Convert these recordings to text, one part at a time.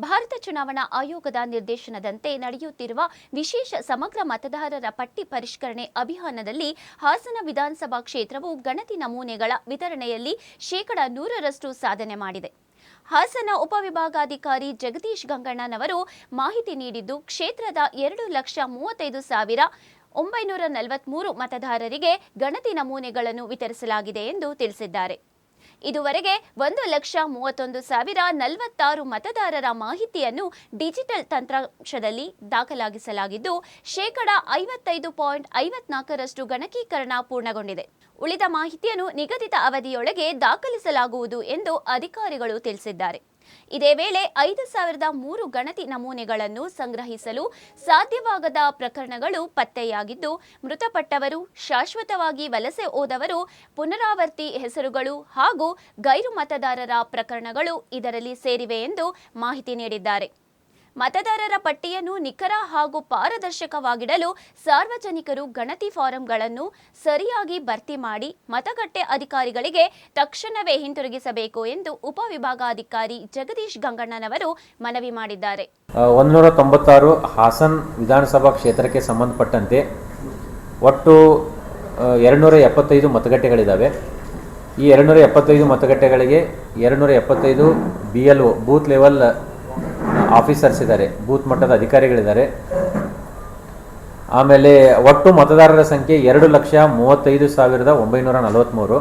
ಭಾರತ ಚುನಾವಣಾ ಆಯೋಗದ ನಿರ್ದೇಶನದಂತೆ ನಡೆಯುತ್ತಿರುವ ವಿಶೇಷ ಸಮಗ್ರ ಮತದಾರರ ಪಟ್ಟಿ ಪರಿಷ್ಕರಣೆ ಅಭಿಯಾನದಲ್ಲಿ ಹಾಸನ ವಿಧಾನಸಭಾ ಕ್ಷೇತ್ರವು ಗಣತಿ ನಮೂನೆಗಳ ವಿತರಣೆಯಲ್ಲಿ 100% ಸಾಧನೆ ಮಾಡಿದೆ. ಹಾಸನ ಉಪವಿಭಾಗಾಧಿಕಾರಿ ಜಗದೀಶ್ ಗಂಗಣ್ಣನವರು ಮಾಹಿತಿ ನೀಡಿದ್ದು, ಕ್ಷೇತ್ರದ 2,35,943 ಮತದಾರರಿಗೆ ಗಣತಿ ನಮೂನೆಗಳನ್ನು ವಿತರಿಸಲಾಗಿದೆ ಎಂದು ತಿಳಿಸಿದ್ದಾರೆ. ಇದುವರೆಗೆ 1,31,046 ಮತದಾರರ ಮಾಹಿತಿಯನ್ನು ಡಿಜಿಟಲ್ ತಂತ್ರಾಂಶದಲ್ಲಿ ದಾಖಲಾಗಿಸಲಾಗಿದ್ದು, 55.54% ಗಣಕೀಕರಣ ಪೂರ್ಣಗೊಂಡಿದೆ. ಉಳಿದ ಮಾಹಿತಿಯನ್ನು ನಿಗದಿತ ಅವಧಿಯೊಳಗೆ ದಾಖಲಿಸಲಾಗುವುದು ಎಂದು ಅಧಿಕಾರಿಗಳು ತಿಳಿಸಿದ್ದಾರೆ. ಇದೇ ವೇಳೆ 5,003 ಗಣತಿ ನಮೂನೆಗಳನ್ನು ಸಂಗ್ರಹಿಸಲು ಸಾಧ್ಯವಾಗದ ಪ್ರಕರಣಗಳು ಪತ್ತೆಯಾಗಿದ್ದು, ಮೃತಪಟ್ಟವರು, ಶಾಶ್ವತವಾಗಿ ವಲಸೆ ಹೋದವರು, ಪುನರಾವರ್ತಿ ಹೆಸರುಗಳು ಹಾಗೂ ಗೈರು ಮತದಾರರ ಪ್ರಕರಣಗಳು ಇದರಲ್ಲಿ ಸೇರಿವೆ ಎಂದು ಮಾಹಿತಿ ನೀಡಿದ್ದಾರೆ. ಮತದಾರರ ಪಟ್ಟಿಯನ್ನು ನಿಖರ ಹಾಗೂ ಪಾರದರ್ಶಕವಾಗಿಡಲು ಸಾರ್ವಜನಿಕರು ಗಣತಿ ಫಾರಂಗಳನ್ನು ಸರಿಯಾಗಿ ಭರ್ತಿ ಮಾಡಿ ಮತಗಟ್ಟೆ ಅಧಿಕಾರಿಗಳಿಗೆ ತಕ್ಷಣವೇ ಹಿಂತಿರುಗಿಸಬೇಕು ಎಂದು ಉಪವಿಭಾಗಾಧಿಕಾರಿ ಜಗದೀಶ್ ಗಂಗಣ್ಣನವರು ಮನವಿ ಮಾಡಿದ್ದಾರೆ. 196 ಹಾಸನ್ ವಿಧಾನಸಭಾ ಕ್ಷೇತ್ರಕ್ಕೆ ಸಂಬಂಧಪಟ್ಟಂತೆ ಒಟ್ಟು 275 ಮತಗಟ್ಟೆಗಳಿದ್ದಾವೆ. ಈ 275 ಮತಗಟ್ಟೆಗಳಿಗೆ 275 BLO ಬೂತ್ ಲೆವೆಲ್ ಆಫೀಸರ್ಸ್ ಇದ್ದಾರೆ, ಬೂತ್ ಮಟ್ಟದ ಅಧಿಕಾರಿಗಳಿದ್ದಾರೆ. ಆಮೇಲೆ ಒಟ್ಟು ಮತದಾರರ ಸಂಖ್ಯೆ 2,35,943.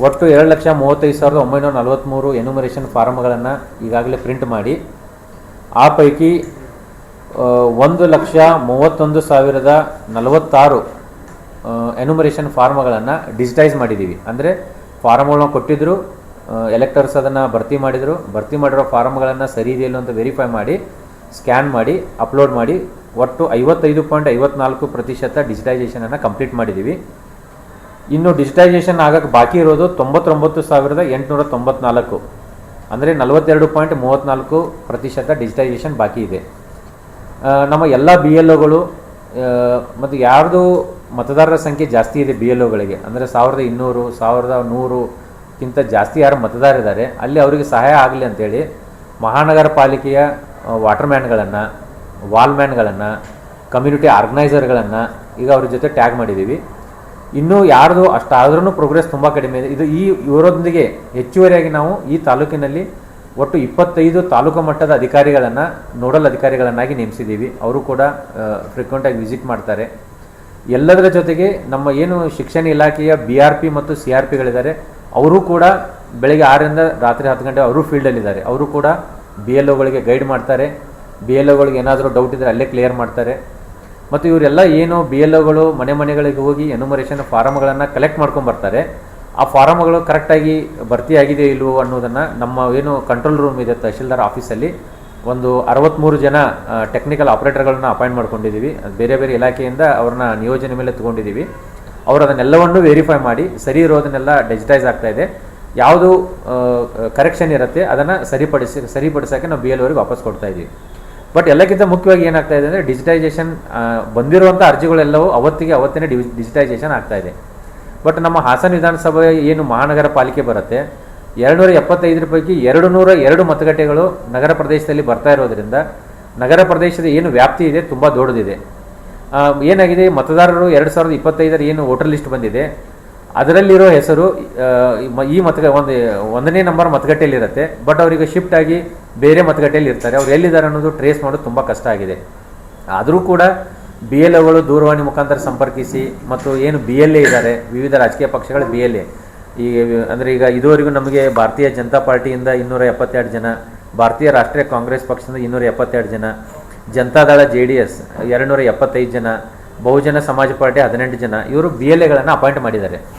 ಒಟ್ಟು 2,35,943 ಎನ್ಯುಮರೇಷನ್ ಫಾರ್ಮ್ಗಳನ್ನು ಈಗಾಗಲೇ ಪ್ರಿಂಟ್ ಮಾಡಿ, ಆ ಪೈಕಿ 1,31,046 ಎನ್ಯುಮರೇಷನ್ ಫಾರ್ಮ್ಗಳನ್ನು ಡಿಜಿಟೈಸ್ ಮಾಡಿದ್ದೀವಿ. ಅಂದರೆ ಫಾರ್ಮ್ಗಳನ್ನ ಕೊಟ್ಟಿದ್ದರು, ಎಲೆಕ್ಟರ್ಸ್ ಅದನ್ನು ಭರ್ತಿ ಮಾಡಿರೋ ಫಾರ್ಮ್ಗಳನ್ನು ಸರಿ ಇದೆಯಲ್ಲ ಅಂತ ವೆರಿಫೈ ಮಾಡಿ, ಸ್ಕ್ಯಾನ್ ಮಾಡಿ, ಅಪ್ಲೋಡ್ ಮಾಡಿ ಒಟ್ಟು 55.54% ಡಿಜಿಟೈಸೇಷನನ್ನು ಕಂಪ್ಲೀಟ್ ಮಾಡಿದ್ದೀವಿ. ಇನ್ನು ಡಿಜಿಟೈಸೇಷನ್ ಆಗಕ್ಕೆ ಬಾಕಿ ಇರೋದು 99,894, ಅಂದರೆ 42.34% ಡಿಜಿಟೈಸೇಷನ್ ಬಾಕಿ ಇದೆ. ನಮ್ಮ ಎಲ್ಲ BLOಗಳು ಮತ್ತು ಯಾರ್ದು ಮತದಾರರ ಸಂಖ್ಯೆ ಜಾಸ್ತಿ ಇದೆ BLOಗಳಿಗೆ, ಅಂದರೆ 1,200, 1,100ಕ್ಕಿಂತ ಜಾಸ್ತಿ ಯಾರು ಮತದಾರರಿದ್ದಾರೆ ಅಲ್ಲಿ ಅವರಿಗೆ ಸಹಾಯ ಆಗಲಿ ಅಂಥೇಳಿ ಮಹಾನಗರ ಪಾಲಿಕೆಯ ವಾಟರ್ಮ್ಯಾನ್ಗಳನ್ನು, ವಾಲ್ಮ್ಯಾನ್ಗಳನ್ನು, ಕಮ್ಯುನಿಟಿ ಆರ್ಗನೈಸರ್ಗಳನ್ನು ಈಗ ಅವ್ರ ಜೊತೆ ಟ್ಯಾಗ್ ಮಾಡಿದ್ದೀವಿ. ಇನ್ನೂ ಯಾರ್ದು ಅಷ್ಟಾದ್ರೂ ಪ್ರೋಗ್ರೆಸ್ ತುಂಬ ಕಡಿಮೆ ಇದೆ. ಇವರೊಂದಿಗೆ ಹೆಚ್ಚುವರಿಯಾಗಿ ನಾವು ಈ ತಾಲೂಕಿನಲ್ಲಿ ಒಟ್ಟು 25 ತಾಲೂಕು ಮಟ್ಟದ ಅಧಿಕಾರಿಗಳನ್ನು ನೋಡಲ್ ಅಧಿಕಾರಿಗಳನ್ನಾಗಿ ನೇಮಿಸಿದ್ದೀವಿ. ಅವರು ಕೂಡ ಫ್ರೀಕ್ವೆಂಟಾಗಿ ವಿಸಿಟ್ ಮಾಡ್ತಾರೆ. ಎಲ್ಲದರ ಜೊತೆಗೆ ನಮ್ಮ ಏನು ಶಿಕ್ಷಣ ಇಲಾಖೆಯ BRP ಮತ್ತು CRPಗಳಿದ್ದಾರೆ, ಅವರು ಕೂಡ ಬೆಳಗ್ಗೆ 6ರಿಂದ ರಾತ್ರಿ 10 ಗಂಟೆ ಅವರು ಫೀಲ್ಡಲ್ಲಿದ್ದಾರೆ. ಅವರು ಕೂಡ BLOಗಳಿಗೆ ಗೈಡ್ ಮಾಡ್ತಾರೆ. BLOಗಳಿಗೆ ಏನಾದರೂ ಡೌಟ್ ಇದ್ದರೆ ಅಲ್ಲೇ ಕ್ಲಿಯರ್ ಮಾಡ್ತಾರೆ. ಮತ್ತು ಇವರೆಲ್ಲ ಏನು BLOಗಳು ಮನೆಗಳಿಗೆ ಹೋಗಿ ಎನ್ಯುಮರೇಷನ್ ಫಾರಮ್ಗಳನ್ನು ಕಲೆಕ್ಟ್ ಮಾಡ್ಕೊಂಬರ್ತಾರೆ. ಆ ಫಾರಮ್ಗಳು ಕರೆಕ್ಟಾಗಿ ಭರ್ತಿಯಾಗಿದೆ ಇಲ್ವೋ ಅನ್ನೋದನ್ನು ನಮ್ಮ ಏನು ಕಂಟ್ರೋಲ್ ರೂಮ್ ಇದೆ ತಹಶೀಲ್ದಾರ್ ಆಫೀಸಲ್ಲಿ ಒಂದು 63 ಜನ ಟೆಕ್ನಿಕಲ್ ಆಪರೇಟರ್ಗಳನ್ನ ಅಪಾಯಿಂಟ್ ಮಾಡ್ಕೊಂಡಿದ್ದೀವಿ. ಬೇರೆ ಬೇರೆ ಇಲಾಖೆಯಿಂದ ಅವ್ರನ್ನ ನಿಯೋಜನೆ ಮೇಲೆ ತೊಗೊಂಡಿದ್ದೀವಿ. ಅವರು ಅದನ್ನೆಲ್ಲವನ್ನು ವೆರಿಫೈ ಮಾಡಿ ಸರಿ ಇರೋದನ್ನೆಲ್ಲ ಡಿಜಿಟೈಸ್ ಆಗ್ತಾಯಿದೆ. ಯಾವುದು ಕರೆಕ್ಷನ್ ಇರುತ್ತೆ ಅದನ್ನು ಸರಿಪಡಿಸೋಕ್ಕೆ ನಾವು BLOರಿಗೆ ವಾಪಸ್ ಕೊಡ್ತಾ ಇದ್ದೀವಿ. ಬಟ್ ಎಲ್ಲಕ್ಕಿಂತ ಮುಖ್ಯವಾಗಿ ಏನಾಗ್ತಾ ಇದೆ ಅಂದರೆ ಡಿಜಿಟೈಸೇಷನ್ ಬಂದಿರುವಂಥ ಅರ್ಜಿಗಳೆಲ್ಲವೂ ಅವತ್ತೇ ಡಿಜಿಟೈಸೇಷನ್ ಆಗ್ತಾಯಿದೆ. ಬಟ್ ನಮ್ಮ ಹಾಸನ ವಿಧಾನಸಭೆ ಏನು ಮಹಾನಗರ ಪಾಲಿಕೆ ಬರುತ್ತೆ, 275 ಪೈಕಿ 202 ಮತಗಟ್ಟೆಗಳು ನಗರ ಪ್ರದೇಶದಲ್ಲಿ ಬರ್ತಾ ಇರೋದ್ರಿಂದ ನಗರ ಪ್ರದೇಶದ ಏನು ವ್ಯಾಪ್ತಿ ಇದೆ ತುಂಬ ದೊಡ್ಡದಿದೆ. ಏನಾಗಿದೆ, ಮತದಾರರು 2025 ಏನು ವೋಟರ್ ಲಿಸ್ಟ್ ಬಂದಿದೆ ಅದರಲ್ಲಿರೋ ಹೆಸರು ಈ ಒಂದನೇ ನಂಬರ್ ಮತಗಟ್ಟೆಯಲ್ಲಿರುತ್ತೆ. ಬಟ್ ಅವರಿಗೆ ಶಿಫ್ಟ್ ಆಗಿ ಬೇರೆ ಮತಗಟ್ಟೆಯಲ್ಲಿ ಇರ್ತಾರೆ. ಅವ್ರು ಎಲ್ಲಿದ್ದಾರೆ ಅನ್ನೋದು ಟ್ರೇಸ್ ಮಾಡೋದು ತುಂಬ ಕಷ್ಟ ಆಗಿದೆ. ಆದರೂ ಕೂಡ BLOಗಳು ದೂರವಾಣಿ ಮುಖಾಂತರ ಸಂಪರ್ಕಿಸಿ ಮತ್ತು ಏನು BLA ಇದ್ದಾರೆ, ವಿವಿಧ ರಾಜಕೀಯ ಪಕ್ಷಗಳ BLA ಅಂದರೆ ಈಗ ಇದುವರೆಗೂ ನಮಗೆ ಭಾರತೀಯ ಜನತಾ ಪಾರ್ಟಿಯಿಂದ 272 ಜನ, ಭಾರತೀಯ ರಾಷ್ಟ್ರೀಯ ಕಾಂಗ್ರೆಸ್ ಪಕ್ಷದಿಂದ 272 ಜನ, ಜನತಾದಳ JDS 275 ಜನ, ಬಹುಜನ ಸಮಾಜ ಪಾರ್ಟಿ 18 ಜನ ಇವರು BLAಗಳನ್ನು ಅಪಾಯಿಂಟ್ ಮಾಡಿದ್ದಾರೆ.